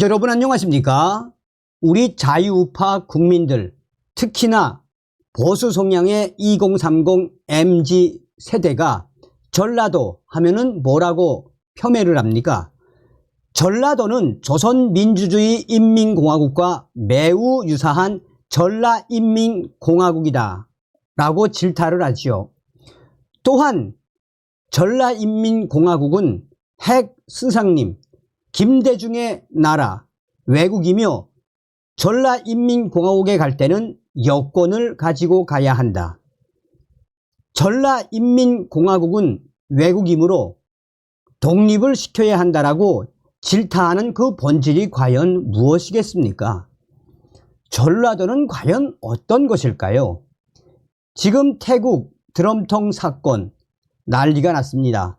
여러분 안녕하십니까? 우리 자유우파 국민들, 특히나 보수 성향의 2030 MZ 세대가 전라도 하면은 뭐라고 폄훼를 합니까? 전라도는 조선민주주의 인민공화국과 매우 유사한 전라인민공화국이다 라고 질타를 하지요. 또한 전라인민공화국은 핵 스상님 김대중의 나라 외국이며 전라인민공화국에 갈 때는 여권을 가지고 가야 한다. 전라인민공화국은 외국이므로 독립을 시켜야 한다라고 질타하는 그 본질이 과연 무엇이겠습니까? 전라도는 과연 어떤 것일까요? 지금 태국 드럼통 사건 난리가 났습니다.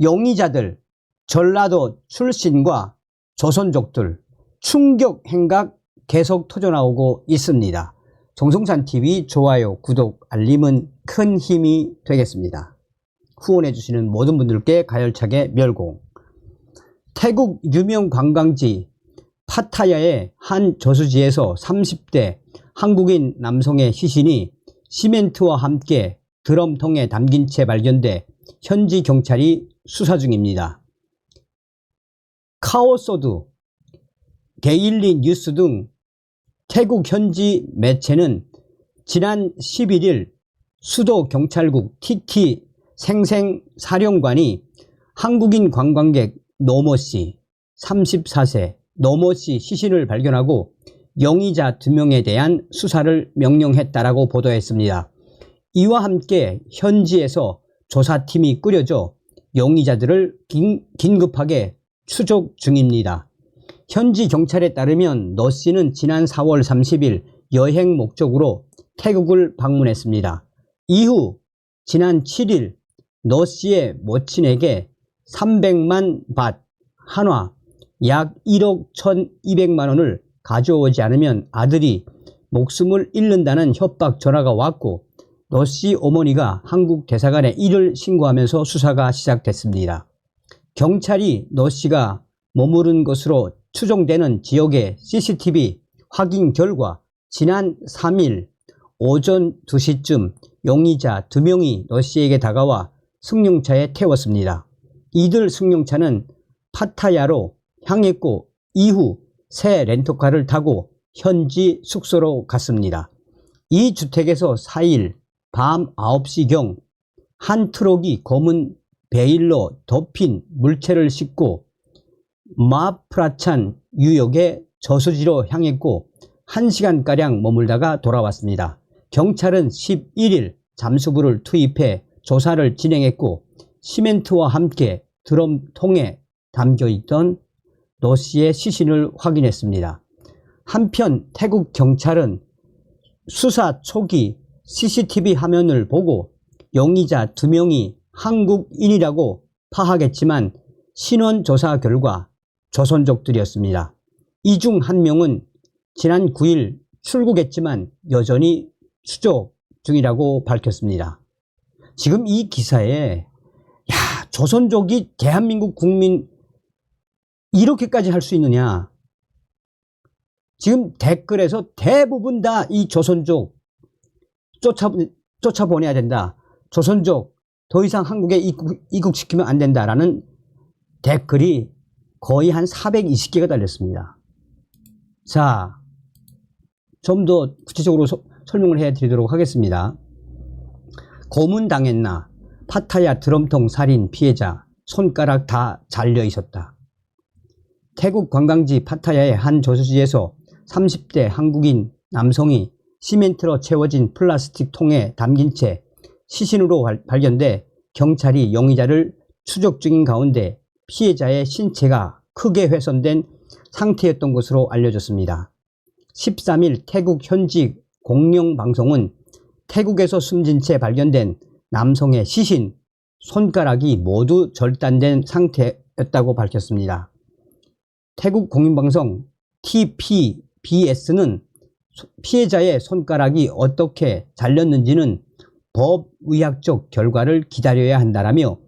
용의자들 전라도 출신과 조선족들 충격 행각 계속 터져나오고 있습니다. 정성찬TV 좋아요, 구독, 알림은 큰 힘이 되겠습니다. 후원해 주시는 모든 분들께 가열차게 멸공. 태국 유명 관광지 파타야의 한 저수지에서 30대 한국인 남성의 시신이 시멘트와 함께 드럼통에 담긴 채 발견돼 현지 경찰이 수사 중입니다. 카오소드, 데일리 뉴스 등 태국 현지 매체는 지난 11일 수도 경찰국 TT 생생사령관이 한국인 관광객 노모씨 34세 노모씨 시신을 발견하고 용의자 2명에 대한 수사를 명령했다라고 보도했습니다. 이와 함께 현지에서 조사팀이 꾸려져 용의자들을 긴급하게 추적 중입니다. 현지 경찰에 따르면 노 씨는 지난 4월 30일 여행 목적으로 태국을 방문했습니다. 이후 지난 7일 노 씨의 모친에게 300만 밭 한화 약 1억 1200만 원을 가져오지 않으면 아들이 목숨을 잃는다는 협박 전화가 왔고 노 씨 어머니가 한국 대사관에 이를 신고하면서 수사가 시작됐습니다. 경찰이 노 씨가 머무른 것으로 추정되는 지역의 CCTV 확인 결과 지난 3일 오전 2시쯤 용의자 2명이 노 씨에게 다가와 승용차에 태웠습니다. 이들 승용차는 파타야로 향했고 이후 새 렌터카를 타고 현지 숙소로 갔습니다. 이 주택에서 4일 밤 9시경 한 트럭이 검은 베일로 덮인 물체를 싣고 마프라찬 유역의 저수지로 향했고 1시간가량 머물다가 돌아왔습니다. 경찰은 11일 잠수부를 투입해 조사를 진행했고 시멘트와 함께 드럼통에 담겨있던 노 씨의 시신을 확인했습니다. 한편 태국 경찰은 수사 초기 CCTV 화면을 보고 용의자 2명이 한국인이라고 파악했지만 신원 조사 결과 조선족들이었습니다. 이 중 한 명은 지난 9일 출국했지만 여전히 추적 중이라고 밝혔습니다. 지금 이 기사에 조선족이 대한민국 국민 이렇게까지 할 수 있느냐. 지금 댓글에서 대부분 다 이 조선족 쫓아보내야 된다. 조선족 더 이상 한국에 입국시키면 안 된다라는 댓글이 거의 한 420개가 달렸습니다. 자, 좀 더 구체적으로 설명을 해드리도록 하겠습니다. 고문당했나? 파타야 드럼통 살인 피해자 손가락 다 잘려 있었다. 태국 관광지 파타야의 한 저수지에서 30대 한국인 남성이 시멘트로 채워진 플라스틱 통에 담긴 채 시신으로 발견돼 경찰이 용의자를 추적 중인 가운데 피해자의 신체가 크게 훼손된 상태였던 것으로 알려졌습니다. 13일 태국 현지 공영방송은 태국에서 숨진 채 발견된 남성의 시신, 손가락이 모두 절단된 상태였다고 밝혔습니다. 태국 공영방송 TPBS는 피해자의 손가락이 어떻게 잘렸는지는 법의학적 결과를 기다려야 한다라며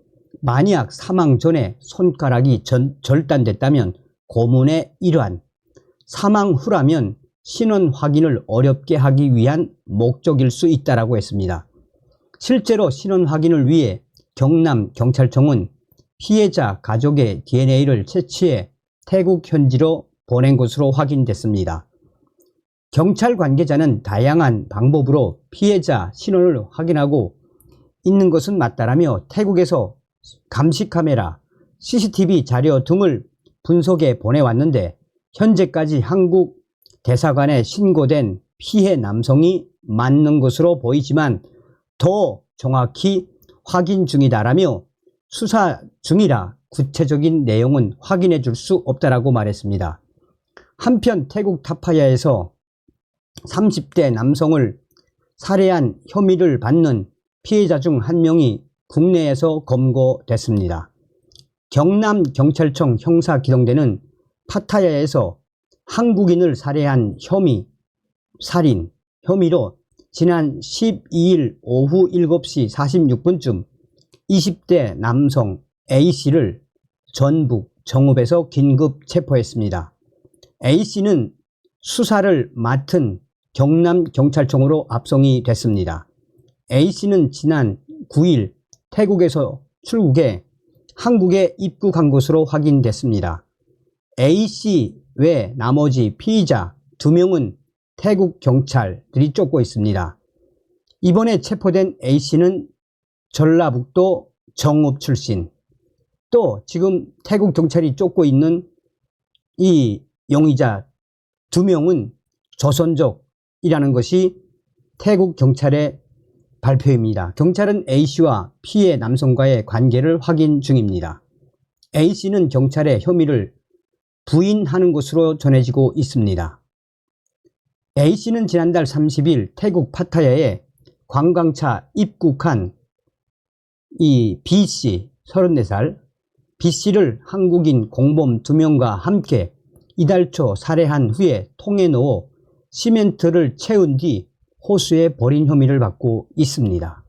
만약 사망 전에 손가락이 절단됐다면 고문의 일환 사망 후라면 신원 확인을 어렵게 하기 위한 목적일 수 있다라고 했습니다. 실제로 신원 확인을 위해 경남경찰청은 피해자 가족의 DNA를 채취해 태국 현지로 보낸 것으로 확인됐습니다. 경찰 관계자는 다양한 방법으로 피해자 신원을 확인하고 있는 것은 맞다라며 태국에서 감시카메라, CCTV 자료 등을 분석해 보내왔는데 현재까지 한국 대사관에 신고된 피해 남성이 맞는 것으로 보이지만 더 정확히 확인 중이다라며 수사 중이라 구체적인 내용은 확인해 줄 수 없다라고 말했습니다. 한편 태국 타파야에서 30대 남성을 살해한 혐의를 받는 피해자 중 한 명이 국내에서 검거됐습니다. 경남경찰청 형사기동대는 파타야에서 한국인을 살해한 살인 혐의로 지난 12일 오후 7시 46분쯤 20대 남성 A씨를 전북 정읍에서 긴급 체포했습니다. A씨는 수사를 맡은 경남경찰청으로 압송이 됐습니다. A씨는 지난 9일 태국에서 출국해 한국에 입국한 것으로 확인됐습니다. A씨 외 나머지 피의자 2명은 태국 경찰들이 쫓고 있습니다. 이번에 체포된 A씨는 전라북도 정읍 출신, 또 지금 태국 경찰이 쫓고 있는 이 용의자 2명은 조선족이라는 것이 태국 경찰의 발표입니다. 경찰은 A씨와 피해 남성과의 관계를 확인 중입니다. A씨는 경찰의 혐의를 부인하는 것으로 전해지고 있습니다. A씨는 지난달 30일 태국 파타야에 관광차 입국한 이 B씨 34살 B씨를 한국인 공범 2명과 함께 이달 초 살해한 후에 통에 넣어 시멘트를 채운 뒤 호수에 버린 혐의를 받고 있습니다.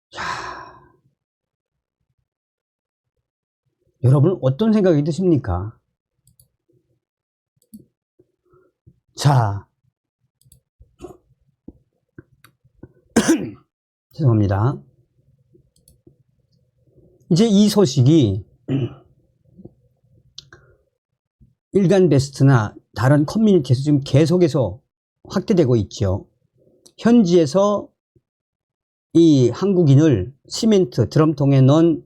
자, 여러분 어떤 생각이 드십니까? 자, 죄송합니다. 이제 이 소식이 일간베스트나 다른 커뮤니티에서 지금 계속해서 확대되고 있죠. 현지에서 이 한국인을 시멘트 드럼통에 넣은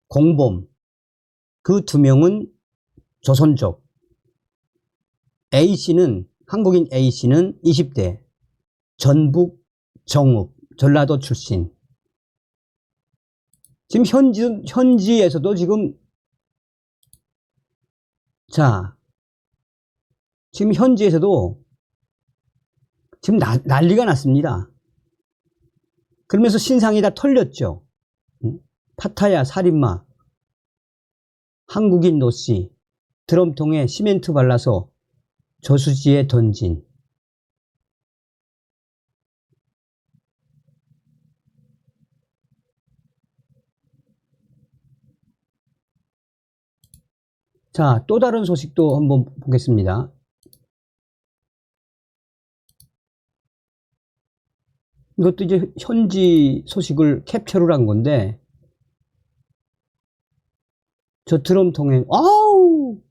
공범 그 2명은 조선족, A씨는 한국인 A씨는 20대 전북 정읍 전라도 출신. 지금 현지에서도 지금 지금 현지에서도 지금 난리가 났습니다. 그러면서 신상이 다 털렸죠. 파타야 살인마, 한국인 노씨, 드럼통에 시멘트 발라서 저수지에 던진. 자, 또 다른 소식도 한번 보겠습니다. 이것도 이제 현지 소식을 캡처를 한 건데, 저 드럼통에, 아우!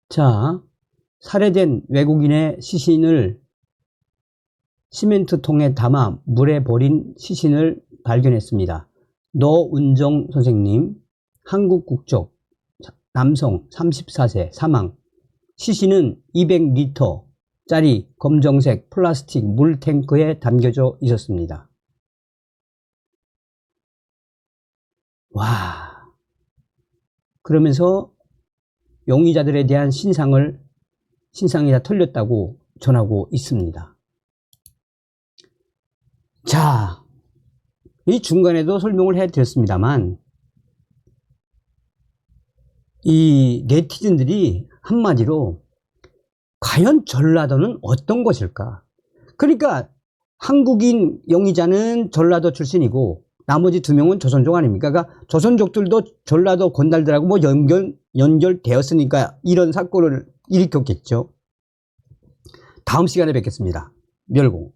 자, 살해된 외국인의 시신을 시멘트통에 담아 물에 버린 시신을 발견했습니다. 노은정 선생님, 한국 국적, 남성 34세 사망. 시신은 200리터짜리 검정색 플라스틱 물탱크에 담겨져 있었습니다. 와. 그러면서 용의자들에 대한 신상이 다 털렸다고 전하고 있습니다. 자, 이 중간에도 설명을 해드렸습니다만, 이 네티즌들이 한마디로 과연 전라도는 어떤 것일까? 그러니까 한국인 용의자는 전라도 출신이고 나머지 2명은 조선족 아닙니까? 그러니까 조선족들도 전라도 건달들하고 뭐 연결되었으니까 이런 사건을 일으켰겠죠. 다음 시간에 뵙겠습니다. 멸공.